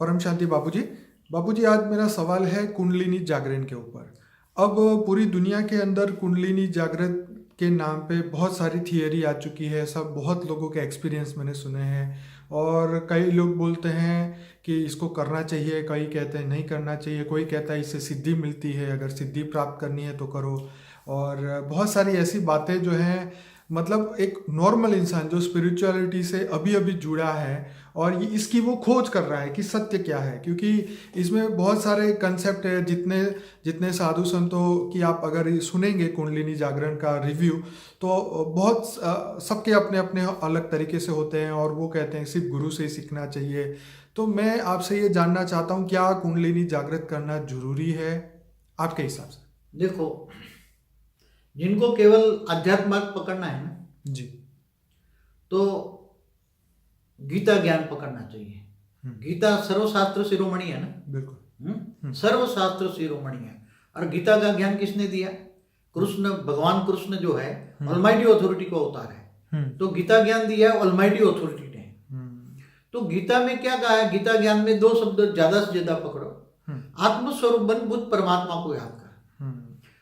परम शांति बाबूजी। बाबूजी, आज मेरा सवाल है कुंडलिनी जागरण के ऊपर। अब पूरी दुनिया के अंदर कुंडलिनी जागरण के नाम पे बहुत सारी थियरी आ चुकी है। सब बहुत लोगों के एक्सपीरियंस मैंने सुने हैं और कई लोग बोलते हैं कि इसको करना चाहिए, कई कहते हैं नहीं करना चाहिए, कोई कहता है इससे सिद्धि मिलती है, अगर सिद्धि प्राप्त करनी है तो करो। और बहुत सारी ऐसी बातें जो हैं, मतलब एक नॉर्मल इंसान जो स्पिरिचुअलिटी से अभी अभी जुड़ा है और ये इसकी वो खोज कर रहा है कि सत्य क्या है, क्योंकि इसमें बहुत सारे कंसेप्ट है। जितने जितने साधु संतों की आप अगर ये सुनेंगे कुंडलिनी जागरण का रिव्यू, तो बहुत सबके अपने अपने अलग तरीके से होते हैं और वो कहते हैं सिर्फ गुरु से ही सीखना चाहिए। तो मैं आपसे ये जानना चाहता हूँ, क्या कुंडलिनी जागृत करना जरूरी है आपके हिसाब से? देखो, जिनको केवल अध्यात्म मार्ग पकड़ना है ना जी, तो गीता ज्ञान पकड़ना चाहिए। गीता सर्वशास्त्र शिरोमणि है ना, बिल्कुल। सर्वशास्त्र शिरोमणि है। और गीता का ज्ञान किसने दिया? कृष्ण, भगवान कृष्ण जो है ऑलमाइटी अथॉरिटी को अवतार है, तो गीता ज्ञान दिया है ऑलमाइटी अथॉरिटी ने। तो गीता में क्या कहा है? गीता ज्ञान में दो शब्द ज्यादा से ज्यादा पकड़ो, आत्मस्वरूप बन बुद्ध परमात्मा को याद कर।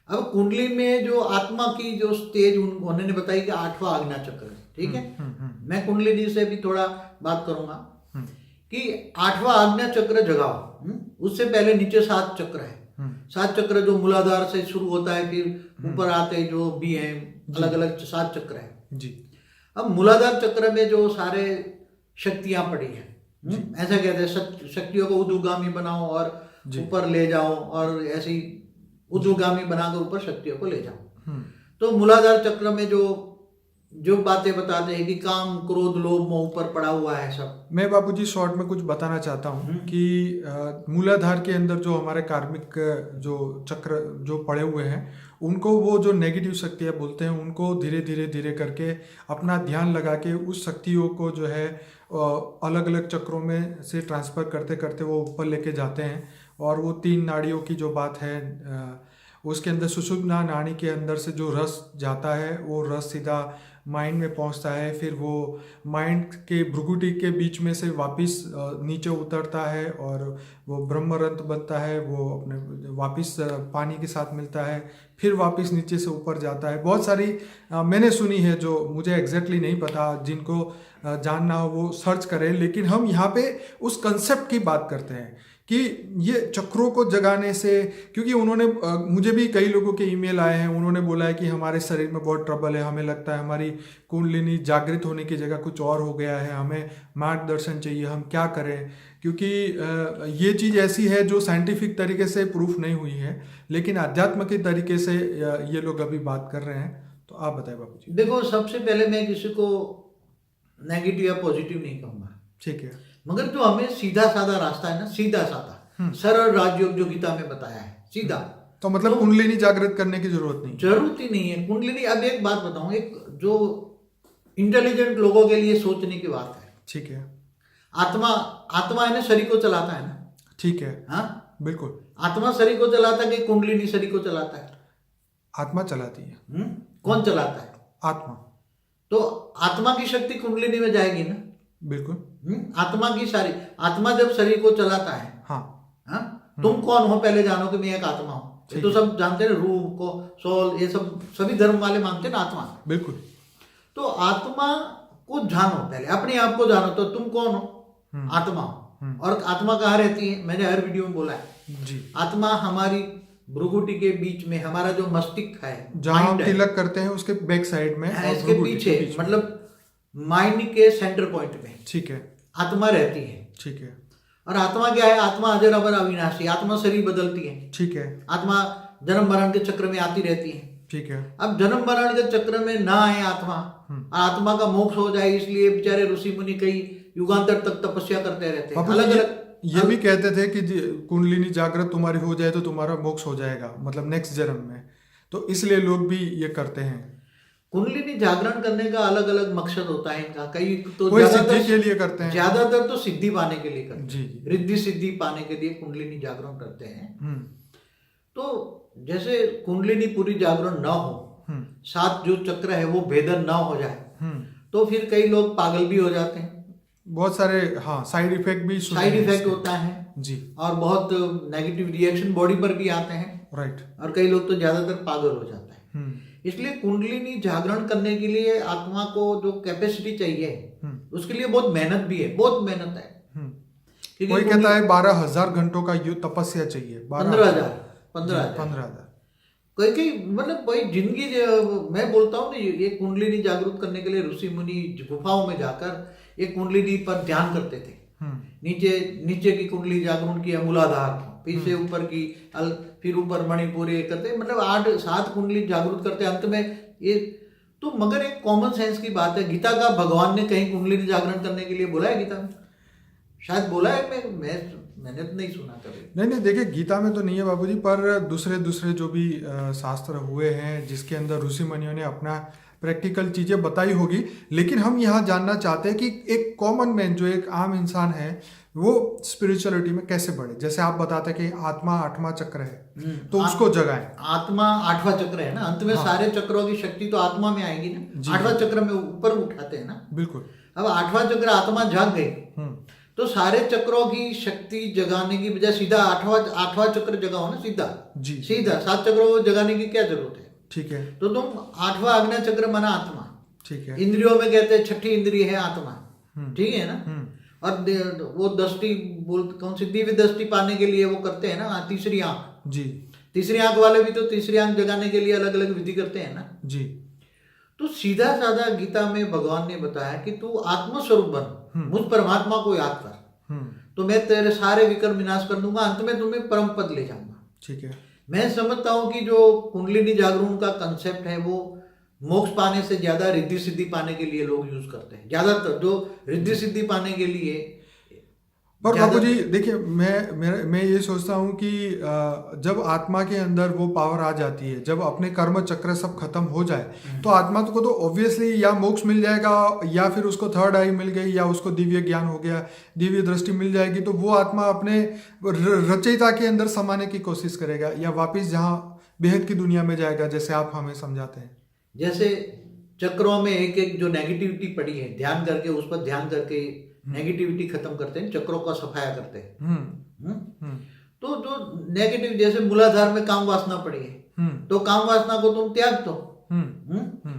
अब कुंडली में जो आत्मा की जो स्टेज उन्होंने बताई कि 8वां आज्ञा चक्र है, ठीक है। मैं कुंडली से भी थोड़ा बात करूंगा कि 8वां आज्ञा चक्र जगाओ। उससे पहले नीचे 7 चक्र है। 7 चक्र जो मूलाधार से शुरू होता है, फिर ऊपर आते जो भी है अलग अलग 7 चक्र है जी। अब मूलाधार चक्र में जो सारे शक्तियां पड़ी हैं, ऐसा कहते हैं शक्तियों को ऊर्ध्वगामी बनाओ और ऊपर ले जाओ, और ऐसी ऊर्ध्वगामी बनाकर ऊपर शक्तियों को ले जाओ। तो मूलाधार चक्र में जो बातें बताते हैं कि काम, क्रोध, लोभ, मोह ऊपर पड़ा हुआ है सब। मैं बाबूजी शॉर्ट में कुछ बताना चाहता हूँ कि मूलाधार के अंदर जो हमारे कार्मिक जो चक्र जो पड़े हुए हैं, उनको वो जो नेगेटिव शक्तियाँ बोलते हैं, उनको धीरे धीरे धीरे करके अपना ध्यान लगा के उस शक्तियों को जो है अलग अलग चक्रों में से ट्रांसफ़र करते करते वो ऊपर लेके जाते हैं। और वो 3 नाड़ियों की जो बात है, उसके अंदर सुषुम्ना नाड़ी के अंदर से जो रस जाता है, वो रस सीधा माइंड में पहुंचता है। फिर वो माइंड के भ्रुकुटी के बीच में से वापस नीचे उतरता है और वो ब्रह्मरंध्र बनता है, वो अपने वापस पानी के साथ मिलता है, फिर वापस नीचे से ऊपर जाता है। बहुत सारी मैंने सुनी है, जो मुझे एग्जैक्टली नहीं पता, जिनको जानना हो वो सर्च करें। लेकिन हम यहाँ पे उस कंसेप्ट की बात करते हैं कि ये चक्रों को जगाने से, क्योंकि उन्होंने मुझे भी कई लोगों के ईमेल आए हैं, उन्होंने बोला है कि हमारे शरीर में बहुत ट्रबल है, हमें लगता है हमारी कुंडलिनी जागृत होने की जगह कुछ और हो गया है, हमें मार्गदर्शन चाहिए, हम क्या करें। क्योंकि ये चीज़ ऐसी है जो साइंटिफिक तरीके से प्रूफ नहीं हुई है, लेकिन अध्यात्म के तरीके से ये लोग अभी बात कर रहे हैं। तो आप बताएं बाबू जी। देखो, सबसे पहले मैं किसी को नेगेटिव या पॉजिटिव नहीं कहूँगा, ठीक है, मगर जो हमें सीधा साधा रास्ता है ना, सीधा साधा सरल राजयोग जो गीता में बताया है, सीधा। तो मतलब कुंडलिनी जागृत करने की जरूरत ही नहीं है कुंडलिनी। अब एक बात बताऊं, एक जो इंटेलिजेंट लोगों के लिए सोचने की बात है, ठीक है। आत्मा है ना, शरीर को चलाता है ना, ठीक है, हाँ बिल्कुल। आत्मा शरीर को चलाता है कि कुंडलिनी शरीर को चलाता है? आत्मा चलाती है। कौन चलाता है? आत्मा। तो आत्मा की शक्ति कुंडलिनी में जाएगी ना, बिल्कुल। आत्मा की सारी, आत्मा जब शरीर को चलाता है, हाँ, तुम कौन हो पहले जानो कि मैं एक आत्मा हूँ। ये तो सब जानते हैं, रूह को, सोल, ये सब सभी धर्म वाले मानते हैं ना आत्मा। बिल्कुल। तो आत्मा को जानो, पहले अपने आप को जानो। तो तुम कौन हो? आत्मा हो। और आत्मा कहाँ रहती है? मैंने हर वीडियो में बोला है जी। आत्मा हमारी भ्रुकुटी के बीच में, हमारा जो मस्तिष्क है, जहाँ हम तिलक करते हैं उसके बैक साइड में, इसके पीछे, मतलब माइंड के सेंटर पॉइंट में, ठीक है, आत्मा रहती है। ठीक है। और आत्मा क्या है? आत्मा अजर अमर अविनाशी। आत्मा शरीर बदलती है, ठीक है। आत्मा जन्म मरण के चक्र में आती रहती है, ठीक है। अब जन्म मरण के चक्र में ना आए आत्मा, और आत्मा का मोक्ष हो जाए, इसलिए बेचारे ऋषि मुनि कई युगांतर तक तपस्या करते रहते हैं। अलग अलग ये भी कहते थे कि कुंडलिनी जागृत तुम्हारी हो जाए तो तुम्हारा मोक्ष हो जाएगा, मतलब नेक्स्ट जन्म में। तो इसलिए लोग भी ये करते हैं। कुंडलिनी जागरण करने का अलग अलग मकसद होता है इनका। कई तो सिद्धि के लिए करते हैं, ज्यादातर तो सिद्धि पाने के लिए करते हैं, जी, रिद्धि सिद्धि पाने के लिए कुंडलिनी जागरण करते हैं। तो जैसे कुंडलिनी पूरी जागरण ना हो, 7 जो चक्र है वो भेदन ना हो जाए, तो फिर कई लोग पागल भी हो जाते हैं। बहुत सारे हाँ साइड इफेक्ट भी सुने साइड हैं इफेक्ट इसके। होता है जी और बहुत नेगेटिव रिएक्शन बॉडी पर भी आते हैं, राइट। और कई लोग तो ज्यादातर पागल हो जाता है। इसलिए कुंडलिनी जागरण करने के लिए आत्मा को जो कैपेसिटी चाहिए उसके लिए बहुत मेहनत भी है, बहुत मेहनत है। क्योंकि कोई कहता है 12,000 घंटों का तपस्या चाहिए। 15,000 15,000 कोई कई मतलब कोई जिंदगी मैं बोलता हूँ ना, ये कुंडलिनी जागरूक करने के लिए ऋषि मुनि गुफाओं में जाकर ये कुंडलिनी पर ध्यान करते थे। नीचे नीचे की कुंडली जागरण किया, मूलाधार, फिर से ऊपर की फिर ऊपर मणिपुर, ये करते मतलब 8-7 कुंडली जागरूक करते अंत में ये। तो मगर एक कॉमन सेंस की बात है, गीता का भगवान ने कहीं कुंडलिनी जागरण करने के लिए बोला है गीता में? शायद बोला है, मैंने तो नहीं सुना कभी। नहीं देखिए गीता में तो नहीं है बाबूजी, पर दूसरे जो भी शास्त्र हुए हैं जिसके अंदर ऋषि मुनियों ने अपना प्रैक्टिकल चीजें बताई होगी। लेकिन हम यहाँ जानना चाहते हैं कि एक कॉमन मैन जो एक आम इंसान है वो स्पिरिचुअलिटी में कैसे बढ़े। जैसे आप बताते हैं कि आत्मा 8वां चक्र है तो उसको जगाएं। आत्मा 8वां चक्र है ना, अंत में सारे चक्रों की शक्ति तो आत्मा में आएगी ना। 8वां चक्र में ऊपर उठाते हैं ना। बिल्कुल। अब 8वां चक्र आत्मा जाग गई तो सारे चक्रों की शक्ति जगाने की बजाय सीधा 8वां चक्र जगाओ ना, सीधा जी सीधा 7 चक्रों को जगाने की क्या जरूरत है? ठीक है। तो तुम 8वां आज्ञा चक्र माना आत्मा, ठीक है। इंद्रियों में कहते हैं 6ठी इंद्रिय है आत्मा, ठीक है ना। और वो दृष्टि कौन सी दिव्य दृष्टि पाने के लिए वो करते हैं ना, तीसरी आंख। जी तीसरी आंख वाले भी तो तीसरी आंख जगाने के लिए अलग अलग विधि करते हैं ना। जी तो सीधा साधा गीता में भगवान ने बताया कि तू आत्मस्वरूप बन, मुझ परमात्मा को याद कर, तो मैं तेरे सारे विकर्म विनाश कर दूंगा, अंत में तुम्हें परम पद ले जाऊंगा। ठीक है। मैं समझता हूं कि जो कुंडलिनी जागरण का कंसेप्ट है वो मोक्ष पाने से ज्यादा रिद्धि सिद्धि पाने के लिए लोग यूज करते हैं, ज्यादातर जो रिद्धि सिद्धि पाने के लिए। पर बाबू जी देखिए मैं ये सोचता हूँ कि जब आत्मा के अंदर वो पावर आ जाती है, जब अपने कर्म चक्र सब खत्म हो जाए तो आत्मा को तो ऑब्वियसली या मोक्ष मिल जाएगा या फिर उसको थर्ड आई मिल गई या उसको दिव्य ज्ञान हो गया, दिव्य दृष्टि मिल जाएगी, तो वो आत्मा अपने रचयिता के अंदर समाने की कोशिश करेगा या वापिस जहाँ बेहद की दुनिया में जाएगा, जैसे आप हमें समझाते हैं। जैसे चक्रों में एक एक जो नेगेटिविटी पड़ी है, ध्यान करके उस पर ध्यान करके नेगेटिविटी खत्म करते हैं, चक्रों का सफाया करते हैं। तो जो नेगेटिव जैसे मूलाधार में काम वासना पड़ी है तो काम वासना को तुम त्याग दो।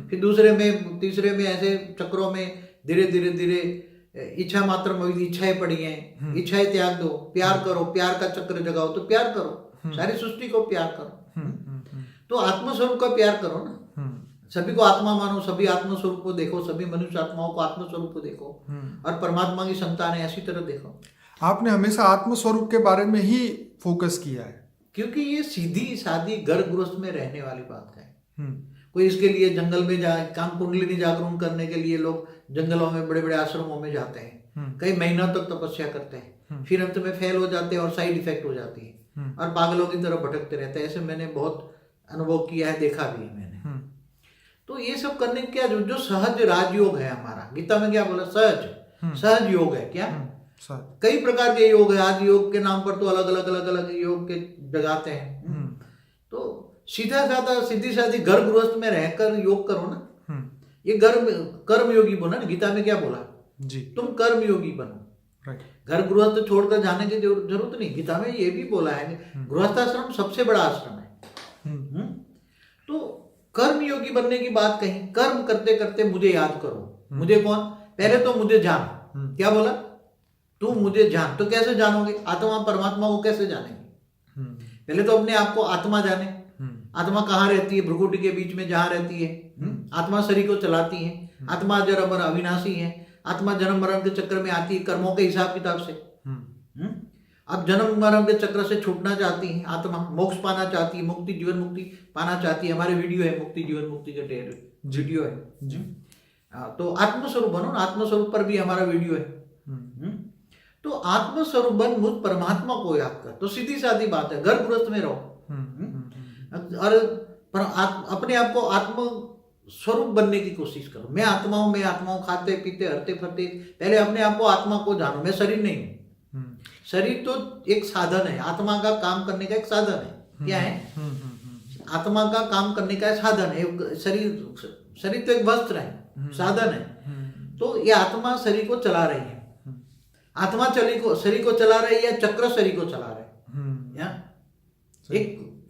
फिर दूसरे में तीसरे में ऐसे चक्रों में धीरे धीरे धीरे इच्छा मात्र में इच्छाएं पड़ी हैं, इच्छाएं त्याग दो, प्यार करो, प्यार का चक्र जगाओ, तो प्यार करो, सारी सृष्टि को प्यार करो। तो आत्मस्वरूप का प्यार करो ना, सभी को आत्मा मानो, सभी आत्मस्वरूप को देखो, सभी मनुष्य आत्माओं को आत्मस्वरूप को देखो और परमात्मा की संतान है ऐसी तरह देखो। आपने हमेशा आत्मस्वरूप के बारे में ही फोकस किया है क्योंकि ये सीधी सादी घर गृहस्थ में रहने वाली बात है। कोई इसके लिए जंगल में काम कुंडलिनी जागरण करने के लिए लोग जंगलों में बड़े बड़े आश्रमों में जाते हैं, कई महीनों तक तपस्या करते हैं, फिर अंत में फेल हो जाते हैं और साइड इफेक्ट हो जाती है और पागलों की तरह भटकते रहते हैं। ऐसे मैंने बहुत अनुभव किया है, देखा भी है मैंने। तो ये सब करने क्या जो सहज राजयोग है हमारा, गीता में क्या बोला, सहज योग है। क्या कई प्रकार के योग है, आज योग के नाम पर तो अलग अलग योग के जगाते हैं। तो सीधा साधा सीधी सादी घर गृहस्थ में रहकर योग करो ना। ये कर्म योगी बनो ना, गीता में क्या बोला जी, तुम कर्म योगी बनो। घर गृहस्थ छोड़कर जाने की जरूरत नहीं, गीता में ये भी बोला है गृहस्थाश्रम सबसे बड़ा आश्रम है। तो कर्म योगी बनने की बात कही, कर्म करते करते मुझे याद करो। मुझे कौन? पहले तो मुझे जान। क्या बोला? तू मुझे जान। तो कैसे जानोगे? आत्मा परमात्मा को कैसे जानेंगे? पहले तो अपने आप को आत्मा जाने। आत्मा कहाँ रहती है? भ्रुकुटी के बीच में जहाँ रहती है। आत्मा शरीर को चलाती है। आत्मा जन्म मरण अविनाशी है। आत्मा जन्म मरण के चक्कर में आती है कर्मों के हिसाब किताब से। अब जन्म मरण के चक्र से छूटना चाहती है आत्मा, मोक्ष पाना चाहती है, मुक्ति जीवन मुक्ति पाना चाहती है। हमारे वीडियो है मुक्ति जीवन मुक्ति का वीडियो है जी। तो आत्मस्वरूप बनो ना, आत्मस्वरूप पर भी हमारा वीडियो है। तो आत्मस्वरूप बन, मुझ परमात्मा को याद कर। तो सीधी सादी बात है, घर गृहस्थ में रहो और अपने आप को आत्म स्वरूप बनने की कोशिश करो। मैं आत्मा हूं, खाते पीते हरते फरते। पहले अपने आप को आत्मा को जानो, मैं शरीर नहीं हूं। शरीर तो एक साधन है, आत्मा का काम करने का एक साधन है। क्या है? आत्मा का काम करने का साधन है। शरीर तो एक वस्त्र है, साधन है। तो ये आत्मा शरीर को चला रही है। आत्मा शरीर को चला रही है या चक्र शरीर को चला रहे हैं? या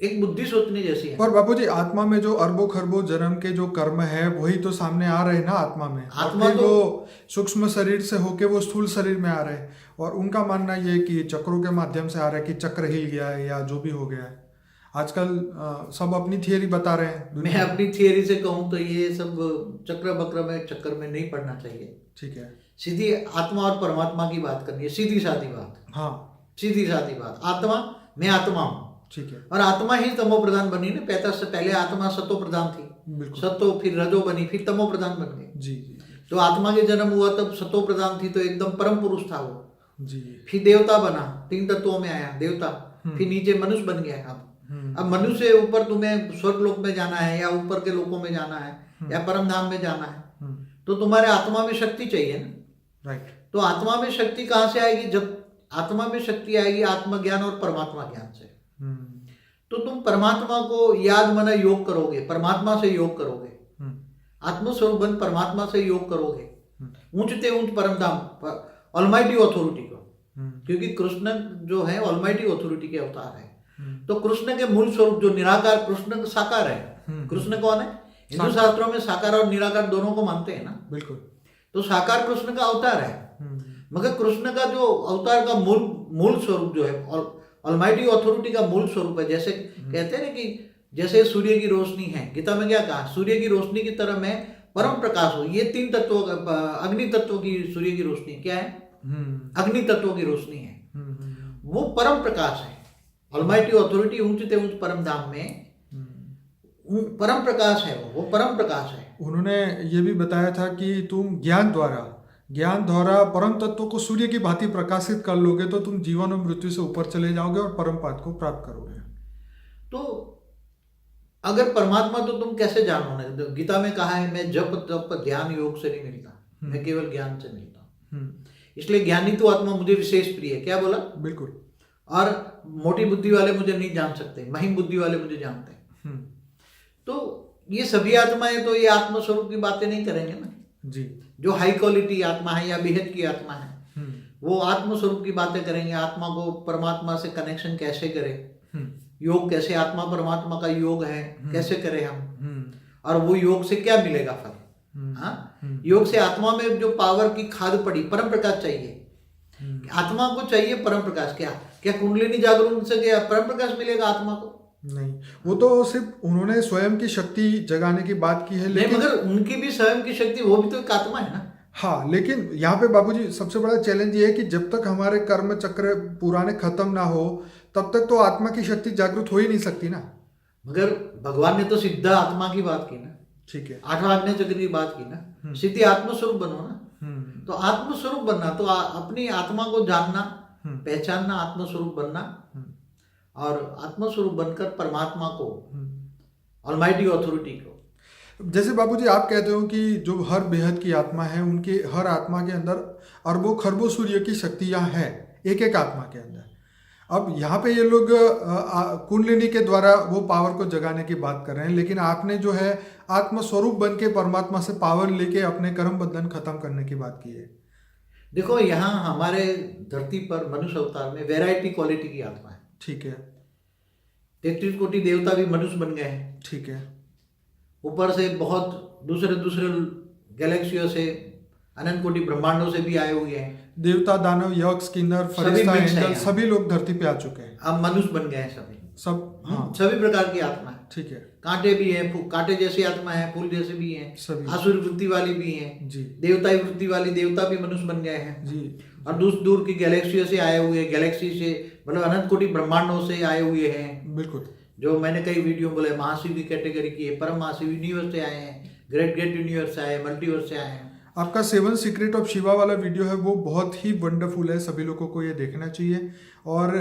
एक बुद्धि सोचने जैसी है। पर बापूजी आत्मा में जो अरबों खरबों जन्म के जो कर्म है वही तो सामने आ रहे हैं ना आत्मा में। आत्मा तो वो सूक्ष्म शरीर से होके वो स्थूल शरीर में आ रहे हैं और उनका मानना ये है कि चक्रों के माध्यम से आ रहा है कि चक्र हिल गया है या जो भी हो गया है। आजकल सब अपनी थियरी बता रहे हैं। मैं अपनी थियरी से कहूँ तो ये सब चक्कर में नहीं पड़ना चाहिए। ठीक है, सीधी आत्मा और परमात्मा की बात करनी है, सीधी सादी बात। हाँ, सीधी सादी बात। आत्मा, मैं आत्मा हूँ, ठीक है, और आत्मा ही तमो प्रधान बनी ना। पैदा से पहले आत्मा सतो प्रधान थी, सतो फिर रजो बनी, फिर तमो प्रधान बन गई। जी जी। तो आत्मा के जन्म हुआ तब सतो प्रधान थी, तो एकदम परम पुरुष था वो जी। फिर देवता बना, 3 तत्वों में आया देवता, फिर नीचे मनुष्य बन गया। अब मनुष्य से ऊपर तुम्हें स्वर्ग लोक में जाना है या ऊपर के लोकों में जाना है या परम धाम में जाना है, तो तुम्हारे आत्मा में शक्ति चाहिए ना। राइट। तो आत्मा में शक्ति कहाँ से आएगी? जब आत्मा में शक्ति आएगी आत्मज्ञान और परमात्मा ज्ञान से। तो तुम परमात्मा को याद मना योग करोगे, परमात्मा से योग करोगे, आत्मस्वरूप बन परमात्मा से योग करोगे, ऊंचते ऊंच परम धाम, ऑलमाइटी ऑथोरिटी को। क्योंकि कृष्ण जो है ऑलमाइटी ऑथोरिटी के अवतार है। तो कृष्ण के मूल स्वरूप जो निराकार, कृष्ण साकार है। कृष्ण कौन है? हिंदू शास्त्रों में साकार और निराकार दोनों को मानते हैं ना। बिल्कुल। तो साकार कृष्ण का अवतार है, मगर कृष्ण का जो अवतार का मूल स्वरूप जो है, ऑलमाइटी ऑथोरिटी का मूल स्वरूप है। जैसे कहते हैं ना कि जैसे सूर्य की रोशनी है, गीता में क्या कहा? सूर्य की रोशनी की तरह मैं परम प्रकाश हूं। ये 3 तत्वों का, अग्नि तत्व की सूर्य की रोशनी क्या है? अग्नि तत्व की रोशनी है, वो परम प्रकाश है। ऑलमाइटी ऑथोरिटी ऊंचते ऊंच परम धाम में परम प्रकाश है, वो परम प्रकाश है। उन्होंने ये भी बताया था कि तुम ज्ञान द्वारा परम तत्व को सूर्य की भांति प्रकाशित कर लोगे तो तुम जीवन और मृत्यु से ऊपर चले जाओगे और परम पद को प्राप्त करोगे। तो अगर परमात्मा तो तुम कैसे जानोगे? तो गीता में कहा है, मैं जप तप ध्यान योग से नहीं मिलता, मैं केवल ज्ञान से मिलता। इसलिए ज्ञानी तो आत्मा मुझे विशेष प्रिय है। क्या बोला? बिल्कुल। और मोटी बुद्धि वाले मुझे नहीं जान सकते, महीन बुद्धि वाले मुझे जानते हैं। तो ये सभी आत्माएं तो ये आत्मस्वरूप की बातें नहीं करेंगे ना जी। जो हाई क्वालिटी आत्मा है या बेहद की आत्मा है, वो आत्मस्वरूप की बातें करेंगे। आत्मा को परमात्मा से कनेक्शन कैसे करें, योग कैसे, आत्मा परमात्मा का योग है, कैसे करें हम, और वो योग से क्या मिलेगा फल। हाँ, योग से आत्मा में जो पावर की खाद पड़ी, परम प्रकाश चाहिए। आत्मा को चाहिए परम प्रकाश। क्या कुंडलिनी जागरण से क्या परम प्रकाश मिलेगा आत्मा को? नहीं, वो तो सिर्फ उन्होंने स्वयं की शक्ति जगाने की बात की है, लेकिन मगर उनकी भी स्वयं की शक्ति, वो भी तो एक आत्मा है ना। हाँ, लेकिन यहाँ पे बाबूजी सबसे बड़ा चैलेंज ये है कि जब तक हमारे कर्म चक्र पुराने खत्म ना हो तब तक तो आत्मा की शक्ति जागृत हो ही नहीं सकती ना। मगर भगवान ने तो सीधा आत्मा की बात की ना। ठीक है, 8 आज्ञा चक्र की बात की ना। सीधे आत्मस्वरूप बनो ना। तो आत्मस्वरूप बनना तो अपनी आत्मा को जानना, पहचानना, आत्मस्वरूप बनना, और आत्मस्वरूप बनकर परमात्मा को, ऑलमाइटी ऑथोरिटी को। जैसे बाबूजी आप कहते हो कि जो हर बेहद की आत्मा है, उनके हर आत्मा के अंदर अरबों खरबों सूर्य की शक्तियां हैं, एक एक आत्मा के अंदर। अब यहाँ पे ये लोग कुंडलिनी के द्वारा वो पावर को जगाने की बात कर रहे हैं, लेकिन आपने जो है आत्मस्वरूप बन के परमात्मा से पावर लेके अपने कर्म बंधन खत्म करने की बात की है। देखो, यहाँ हमारे धरती पर मनुष्य अवतार में वैरायटी क्वालिटी की आत्मा है। ठीक है। 33 कोटि देवता भी मनुष्य बन गए हैं। ठीक है। ऊपर से बहुत दूसरे गैलेक्सियों से, अनंत कोटि ब्रह्मांडों से भी आए हुए हैं। देवता, दानव, यक्ष, किन्नर, फरिश्ता, एंजल, सभी लोग धरती पे आ चुके हैं। अब मनुष्य बन गए हैं सभी, सब। हाँ, सभी प्रकार की आत्मा है। ठीक है। कांटे भी है, कांटे जैसी आत्मा है, फूल जैसे भी हैं, आसुर वृत्ति वाली भी हैं जी, देवताई वृत्ति वाली देवता भी मनुष्य बन गए हैं जी। और दूर दूर की गैलेक्सियों से आए हुए, गैलेक्सी से मतलब अनंत कोटि ब्रह्मांडों से आए हुए हैं। बिल्कुल। जो मैंने कई वीडियो बोले, महाशिव की कैटेगरी की है, परम महाशिव यूनिवर्स से आए हैं, ग्रेट यूनिवर्स से आए, मल्टीवर्स से आए हैं। आपका 7 सीक्रेट ऑफ शिवा वाला वीडियो है, वो बहुत ही वंडरफुल है, सभी लोगों को ये देखना चाहिए। और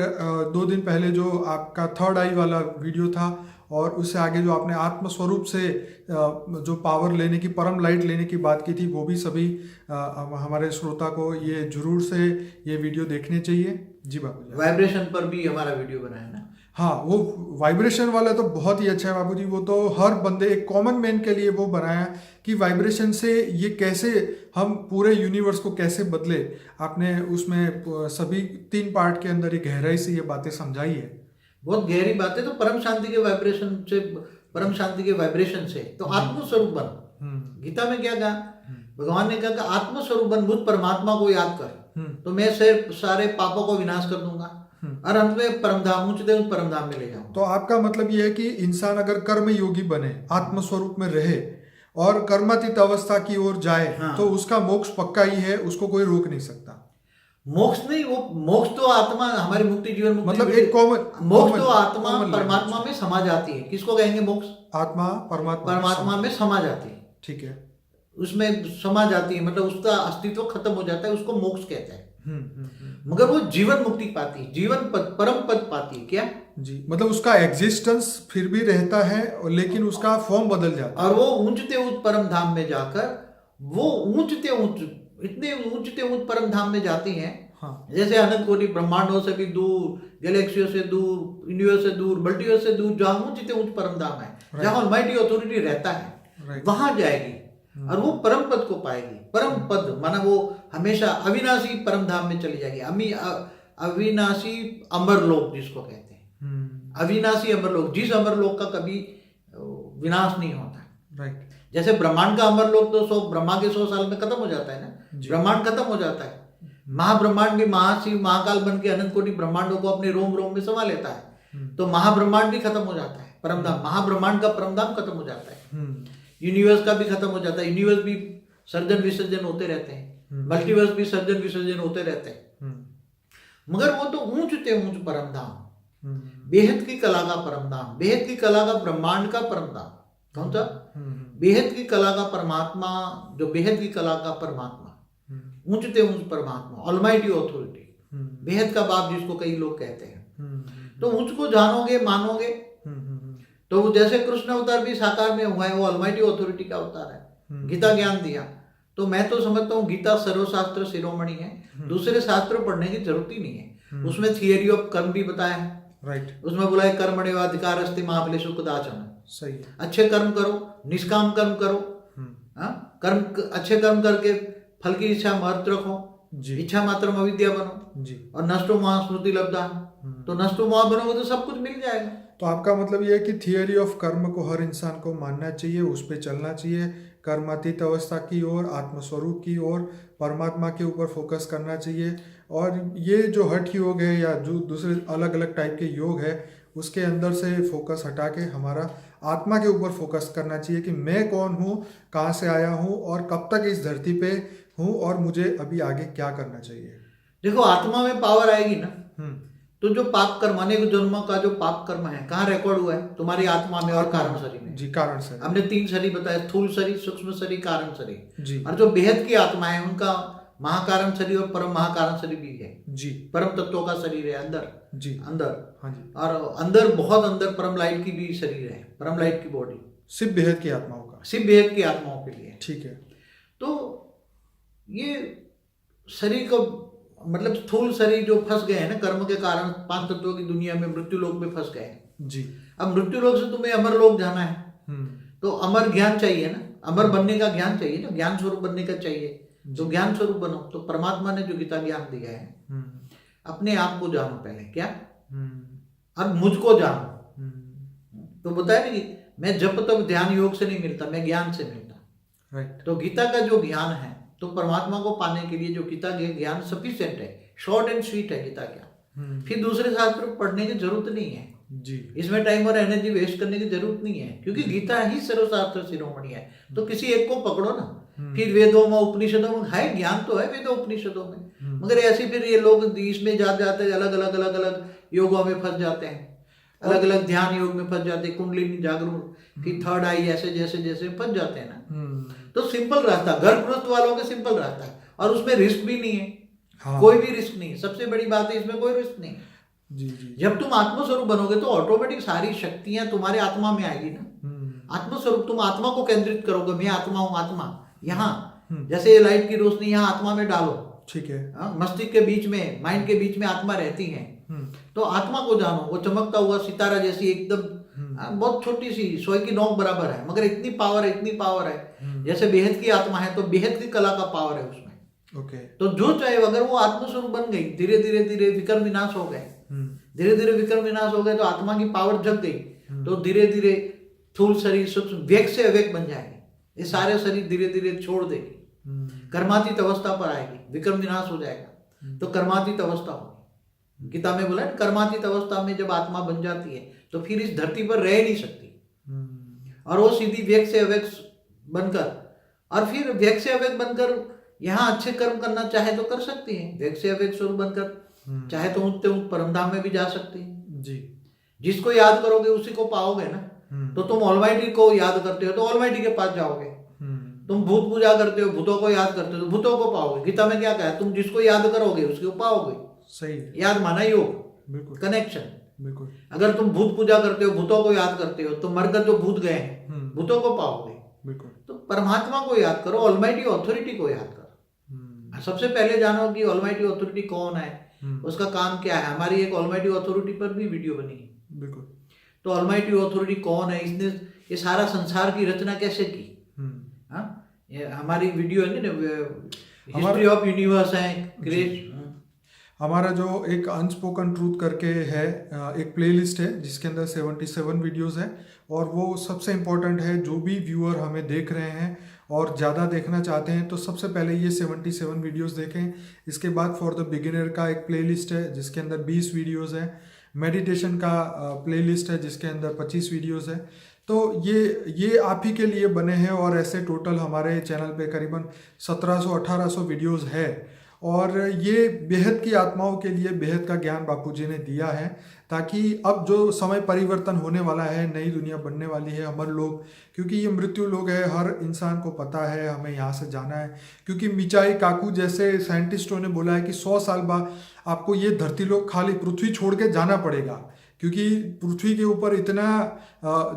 2 दिन पहले जो आपका 3rd आई वाला वीडियो था, और उससे आगे जो आपने आत्मस्वरूप से जो पावर लेने की, परम लाइट लेने की बात की थी, वो भी सभी हमारे श्रोता को ये जरूर से ये वीडियो देखने चाहिए। जी बाबूजी। वाइब्रेशन पर भी हमारा वीडियो बना है ना। हाँ, वो वाइब्रेशन वाला तो बहुत ही अच्छा है बाबूजी। वो तो हर बंदे, एक कॉमन मैन के लिए वो बनाया कि वाइब्रेशन से ये कैसे हम पूरे यूनिवर्स को कैसे बदले। आपने उसमें सभी 3 पार्ट के अंदर ये गहराई से ये बातें समझाई है। बहुत गहरी बात है। तो परम शांति के वाइब्रेशन से, परम शांति के वाइब्रेशन से तो आत्मस्वरूप बन। गीता में क्या कहा? भगवान ने कहा कि आत्मस्वरूप बन, मुझ परमात्मा को याद कर तो मैं सारे पापों को विनाश कर दूंगा और अंत में परमधाम, उच्चतम उस परमधाम में ले जाऊंगा। तो आपका मतलब ये है कि इंसान अगर कर्म योगी बने, आत्मस्वरूप में रहे और कर्मातीत अवस्था की ओर जाए, तो उसका मोक्ष पक्का ही है, उसको कोई रोक नहीं सकता। मोक्ष नहीं, वो मोक्ष तो आत्मा, हमारी मुक्ति, जीवन मुक्ति, मतलब एक कॉमन मोक्ष तो आत्मा परमात्मा में समा जाती है। किसको कहेंगे मोक्ष? आत्मा परमात्मा में समा जाती है। ठीक है, उसमें समा जाती है, मतलब उसका अस्तित्व खत्म हो जाता है, उसको मोक्ष कहते हैं। मगर वो जीवन मुक्ति पाती है, जीवन पद, परम पद पाती है। क्या जी? मतलब उसका एग्जिस्टेंस फिर भी रहता है, लेकिन उसका फॉर्म बदल जाता है और वो ऊंचते ऊंच परम धाम में जाकर वो ऊंचते ऊंच, इतने ऊंचते ऊंच परम धाम में जाती हैं। हाँ। जैसे अनंत कोटि ब्रह्मांडों से भी दूर, गैलेक्सियों से दूर, यूनिवर्स से दूर, मल्टीवर्स से दूर, जहां ऊंचते ऊंच परम धाम है, जहां ऑलमाइटी अथॉरिटी रहता है, वहां जाएगी और वो परम पद को पाएगी। परम पद माना वो हमेशा अविनाशी परम धाम में चली जाएगी। अविनाशी अमरलोक जिसको कहते हैं, अविनाशी अमरलोक, जिस अमरलोक का कभी विनाश नहीं होता। राइट। जैसे ब्रह्मांड का अमरलोक तो ब्रह्मा के 100 साल में खत्म हो जाता है ना, ब्रह्मांड खत्म हो जाता है। महाब्रह्मांड भी महाशिव महाकाल बन के अनंत कोटि ब्रह्मांडों को अपने रोम रोम में समा लेता है, तो महाब्रह्मांड भी खत्म हो जाता है। परमधाम, महाब्रह्मांड का परमधाम खत्म हो जाता है, यूनिवर्स का भी खत्म हो जाता है। यूनिवर्स भी सर्जन विसर्जन होते रहते हैं, मल्टीवर्स भी सर्जन विसर्जन होते रहते हैं। मगर वो तो ऊंचते ऊंच परमधाम, बेहद की कला का परमधाम, बेहद की कला का ब्रह्मांड का परमधाम। कौन सा? बेहद की कला का परमात्मा, जो बेहद की कला का परमात्मा, ऊंचते ऊंच परमात्मा, ऑलमाइटी ऑथोरिटी, बेहद का बाप जिसको कई लोग कहते हैं। तो ऊंच को जानोगे, मानोगे, तो जैसे कृष्ण अवतार भी साकार में हुआ है, वो ऑलमाइटी ऑथोरिटी का अवतार है। गीता ज्ञान दिया, तो मैं तो समझता हूँ गीता सर्वशास्त्र शिरोमणि है, दूसरे शास्त्र पढ़ने की जरूरत ही नहीं है। उसमें थियरी ऑफ कर्म भी बताया है। राइट। उसमें बोला है कर्मण्येवाधिकार अस्ति मा फलेषु कदाचन। सही है। अच्छे कर्म करो, निष्काम कर्म करो, कर्म, अच्छे कर्म करके फल की इच्छा मत रखो, इच्छा मात्र अविद्या बनो जी। और नष्टो महा स्मृति लब्धा, तो नष्टो महा बनोगे तो सब कुछ मिल जाएगा। तो आपका मतलब ये है कि थियरी ऑफ कर्म को हर इंसान को मानना चाहिए, उस पर चलना चाहिए, कर्मातीत अवस्था की ओर, आत्मस्वरूप की ओर, परमात्मा के ऊपर फोकस करना चाहिए। और ये जो हठ योग है या जो दूसरे अलग अलग टाइप के योग है, उसके अंदर से फोकस हटा के हमारा आत्मा के ऊपर फोकस करना चाहिए कि मैं कौन हूँ, कहाँ से आया हूँ और कब तक इस धरती पे हूँ और मुझे अभी आगे क्या करना चाहिए। देखो, आत्मा में पावर आएगी ना, तो जो पाप कर्म, अनेक जन्मों का जो पाप कर्म है कहाँ रिकॉर्ड हुआ है? तुम्हारी आत्मा में और कारण शरीर में। जी, कारण शरीर। हमने 3 शरीर बताया, स्थूल शरीर, सूक्ष्म शरीर, कारण शरीर जी। और जो बेहद की आत्मा है उनका महाकारण शरीर और परम महाकारण शरीर भी है जी। परम तत्वों का शरीर है अंदर जी, अंदर। हाँ जी। और अंदर, बहुत अंदर परम लाइट की भी शरीर है, परम लाइट की बॉडी, सिर्फ बेहद की आत्माओं का, सिर्फ बेहद की आत्माओं के लिए। ठीक है। तो ये शरीर को, मतलब स्थूल शरीर जो फंस गए हैं ना कर्म के कारण, 5 तत्वों की दुनिया में, मृत्यु लोक में फंस गए हैं जी। अब मृत्यु लोक से तुम्हें अमर लोक जाना है, तो अमर ज्ञान चाहिए ना, अमर बनने का ज्ञान चाहिए ना, ज्ञान स्वरूप बनने का चाहिए, तो ज्ञान स्वरूप बनो। तो परमात्मा ने जो गीता ज्ञान दिया है, अपने आप को जानो पहले, क्या, और मुझको जानो। तो बताया ना कि मैं जप तप ध्यान योग से नहीं मिलता, मैं ज्ञान से मिलता। राइट। तो गीता का जो ज्ञान है, तो परमात्मा को पाने के लिए जो गीता के ज्ञान सफिशिएंट है, शॉर्ट एंड स्वीट है गीता ज्ञान। फिर दूसरे शास्त्र पढ़ने की जरूरत नहीं है जी, इसमें टाइम और एनर्जी वेस्ट करने की जरूरत नहीं है, क्योंकि गीता ही सर्वशास्त्र शिरोमणि है। तो किसी एक को पकड़ो ना। फिर वेदों में, उपनिषदों में है, ज्ञान तो है वेदों उपनिषदों में, मगर ऐसे फिर ये लोग इसमें जाते अलग अलग योगों में फंस जाते हैं, अलग अलग ध्यान योग में फंस जाते हैं, कुंडलिनी जागरूक, फिर थर्ड आई, ऐसे जैसे फंस जाते हैं ना। तो सिंपल रास्ता, घर गृहस्थ वालों के सिंपल रास्ता है, और उसमें रिस्क भी नहीं है। हाँ। कोई भी रिस्क नहीं है, सबसे बड़ी बात है इसमें, कोई रिस्क नहीं है। जी जी। जब तुम आत्मस्वरूप बनोगे तो ऑटोमेटिक सारी शक्तियां तुम्हारे आत्मा में आएगी ना। आत्मस्वरूप, तुम आत्मा को केंद्रित करोगे, मैं आत्मा हूँ, आत्मा यहाँ, जैसे ये लाइट की रोशनी यहाँ आत्मा में डालो, ठीक है। मस्तिष्क के बीच में, माइंड के बीच में आत्मा रहती है। तो आत्मा को जानो, वो चमकता हुआ सितारा जैसी एकदम बहुत छोटी सी, सोए की नोक बराबर है, मगर इतनी पावर है, इतनी पावर है। जैसे बेहद की आत्मा है तो बेहद की कला का पावर है उसमें। ओके। तो जो चाहे, अगर वो आत्मस्वरूप बन गई, धीरे धीरे धीरे विक्रम विनाश हो गए, धीरे धीरे विक्रम विनाश हो गए, तो आत्मा की पावर जग गई, तो धीरे धीरे स्थूल शरीर सूक्ष्म वेग से अवेग बन जाएंगे। ये सारे शरीर धीरे धीरे छोड़ देगी, कर्मातीत अवस्था पर आएगी, विक्रम विनाश हो जाएगा, तो कर्मातीत अवस्था होगी। गीता में बोला है, कर्मातीत अवस्था में जब आत्मा बन जाती है तो फिर इस धरती पर रह नहीं सकती, और वो सीधी वेग से अवेग बनकर, और फिर वेग से अवेग बनकर यहाँ अच्छे कर्म करना चाहे तो कर सकती है। वेग से अवेग स्वरूप बनकर चाहे तो ऊँचते ऊँच परमधाम में भी जा सकती है जी। जिसको याद करोगे उसी को पाओगे ना। तो तुम ऑलमाइटी को याद करते हो तो ऑलमाइटी के पास जाओगे। तुम भूत पूजा करते हो, भूतों को याद करते हो तो भूतों को पाओगे। गीता में क्या कहा है, तुम जिसको याद करोगे उसको पाओगे। सही। याद माना योग, बिल्कुल कनेक्शन, बिल्कुल। अगर तुम भूत पूजा करते हो, भूतों को याद करते हो, तो मरकर जो भूत गए हैं भूतों को पाओगे, बिल्कुल। तो परमात्मा को याद करो, ऑलमाइटी ऑथोरिटी को याद करो। सबसे पहले जानो कि ऑलमाइटी ऑथोरिटी कौन है, उसका काम क्या है। हमारी एक ऑलमाइटी ऑथोरिटी पर भी वीडियो बनी है, बिल्कुल। तो ऑलमाइटी ऑथोरिटी कौन है, इसने ये सारा संसार की रचना कैसे की, ये हमारी वीडियो है ना, हिस्ट्री ऑफ यूनिवर्स है, क्रिएशन। हमारा जो एक अनस्पोकन ट्रूथ करके है, एक प्लेलिस्ट है जिसके अंदर 77 वीडियोस है, और वो सबसे इम्पोर्टेंट है। जो भी व्यूअर हमें देख रहे हैं और ज़्यादा देखना चाहते हैं तो सबसे पहले ये 77 वीडियोस देखें। इसके बाद फॉर द बिगिनर का एक प्लेलिस्ट है जिसके अंदर 20 वीडियोस है। मेडिटेशन का प्लेलिस्ट है जिसके अंदर 25 वीडियोस है। तो ये आप ही के लिए बने हैं, और ऐसे टोटल हमारे चैनल पे करीबन 1700-1800 वीडियोस है। और ये बेहद की आत्माओं के लिए बेहद का ज्ञान बापूजी ने दिया है, ताकि अब जो समय परिवर्तन होने वाला है, नई दुनिया बनने वाली है, अमर लोग, क्योंकि ये मृत्यु लोग है, हर इंसान को पता है हमें यहाँ से जाना है। क्योंकि मिचाई काकू जैसे साइंटिस्टों ने बोला है कि 100 साल बाद आपको ये धरती लोग खाली पृथ्वी छोड़ के जाना पड़ेगा, क्योंकि पृथ्वी के ऊपर इतना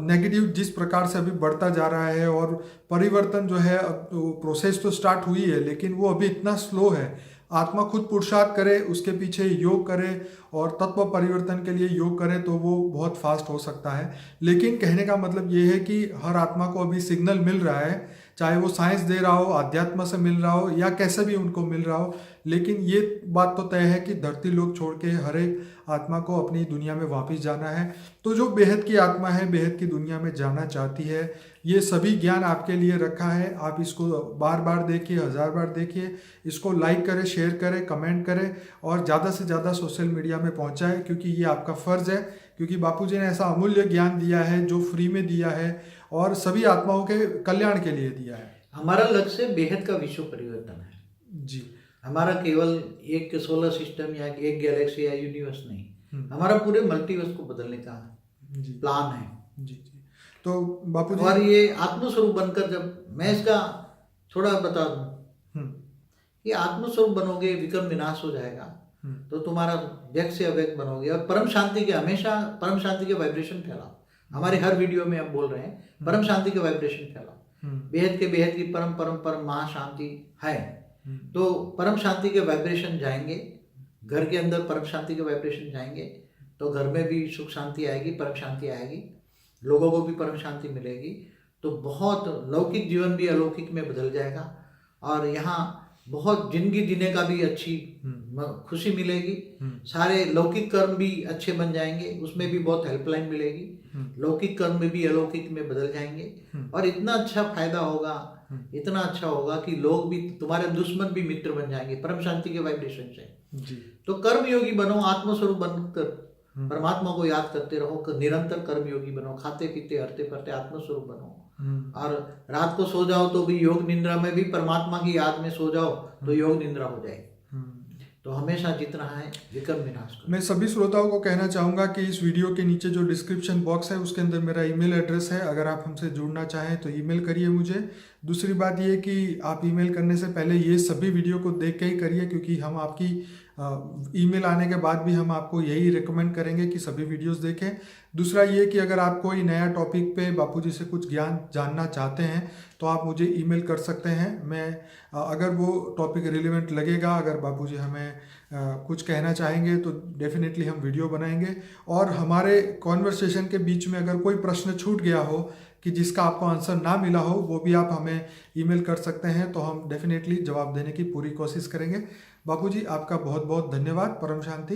नेगेटिव जिस प्रकार से अभी बढ़ता जा रहा है, और परिवर्तन जो है, अब प्रोसेस तो स्टार्ट हुई है लेकिन वो अभी इतना स्लो है। आत्मा खुद पुरुषार्थ करे, उसके पीछे योग करे और तत्व परिवर्तन के लिए योग करे तो वो बहुत फास्ट हो सकता है। लेकिन कहने का मतलब ये है कि हर आत्मा को अभी सिग्नल मिल रहा है, चाहे वो साइंस दे रहा हो, अध्यात्म से मिल रहा हो, या कैसे भी उनको मिल रहा हो। लेकिन ये बात तो तय है कि धरती लोग छोड़ के हर एक आत्मा को अपनी दुनिया में वापस जाना है। तो जो बेहद की आत्मा है, बेहद की दुनिया में जाना चाहती है, ये सभी ज्ञान आपके लिए रखा है। आप इसको बार बार देखिए, 1000 बार देखिए, इसको लाइक करें, शेयर करें, कमेंट करें, और ज़्यादा से ज़्यादा सोशल मीडिया में पहुँचाएं, क्योंकि ये आपका फ़र्ज़ है। क्योंकि बापूजी ने ऐसा अमूल्य ज्ञान दिया है जो फ्री में दिया है और सभी आत्माओं के कल्याण के लिए दिया है। हमारा लक्ष्य बेहद का विश्व परिवर्तन है जी। हमारा केवल एक सोलर सिस्टम या एक गैलेक्सी या यूनिवर्स नहीं, हमारा पूरे मल्टीवर्स को बदलने का प्लान है जी। तो बापू और ये आत्मस्वरूप बनकर, जब मैं इसका थोड़ा बता दूं, ये आत्मस्वरूप बनोगे, विक्रम विनाश हो जाएगा, तो तुम्हारा व्यक्त से अव्यक्त बनोगे, और परम शांति के, हमेशा परम शांति के वाइब्रेशन फैलाओ। हमारे हर वीडियो में हम बोल रहे हैं परम शांति के वाइब्रेशन फैलाओ। बेहद के बेहद की परम परम परम महाशांति है, तो परम शांति के वाइब्रेशन जाएंगे, घर के अंदर परम शांति के वाइब्रेशन जाएंगे, तो घर में भी सुख शांति आएगी, परम शांति आएगी, लोगों को भी परम शांति मिलेगी। तो बहुत लौकिक जीवन भी अलौकिक में बदल जाएगा, और यहाँ बहुत जिंदगी जीने का भी अच्छी खुशी मिलेगी। सारे लौकिक कर्म भी अच्छे बन जाएंगे, उसमें भी बहुत हेल्पलाइन मिलेगी। लौकिक कर्म में भी अलौकिक में बदल जाएंगे, और इतना अच्छा फायदा होगा, इतना अच्छा होगा कि लोग भी, तुम्हारे दुश्मन भी मित्र बन जाएंगे परम शांति के वाइब्रेशन से। तो कर्म योगी बनो, आत्मस्वरूप बनकर परमात्मा को याद करते रहो, निरंतर कर्म योगी बनो, खाते पीते हरते फरते आत्मस्वरूप बनो। और रात को सो जाओ तो भी योग निद्रा में भी परमात्मा की याद में सो जाओ तो योग निद्रा हो जाएगी। तो हमेशा जितना है विक्रम विनाश करो। मैं सभी श्रोताओं को कहना चाहूँगा कि इस वीडियो के नीचे जो डिस्क्रिप्शन बॉक्स है उसके अंदर मेरा ईमेल एड्रेस है, अगर आप हमसे जुड़ना चाहें तो ईमेल करिए मुझे। दूसरी बात ये कि आप ईमेल करने से पहले ये सभी वीडियो को देख के ही करिए, क्योंकि हम आपकी ईमेल आने के बाद भी हम आपको यही रिकमेंड करेंगे कि सभी वीडियोस देखें। दूसरा ये कि अगर आप कोई नया टॉपिक पे बापूजी से कुछ ज्ञान जानना चाहते हैं तो आप मुझे ईमेल कर सकते हैं। मैं अगर वो टॉपिक रिलेवेंट लगेगा, अगर बापूजी हमें कुछ कहना चाहेंगे तो डेफिनेटली हम वीडियो बनाएंगे। और हमारे कॉन्वर्सेशन के बीच में अगर कोई प्रश्न छूट गया हो कि जिसका आपको आंसर ना मिला हो, वो भी आप हमें ईमेल कर सकते हैं, तो हम डेफिनेटली जवाब देने की पूरी कोशिश करेंगे। बापूजी आपका बहुत बहुत धन्यवाद। परम शांति।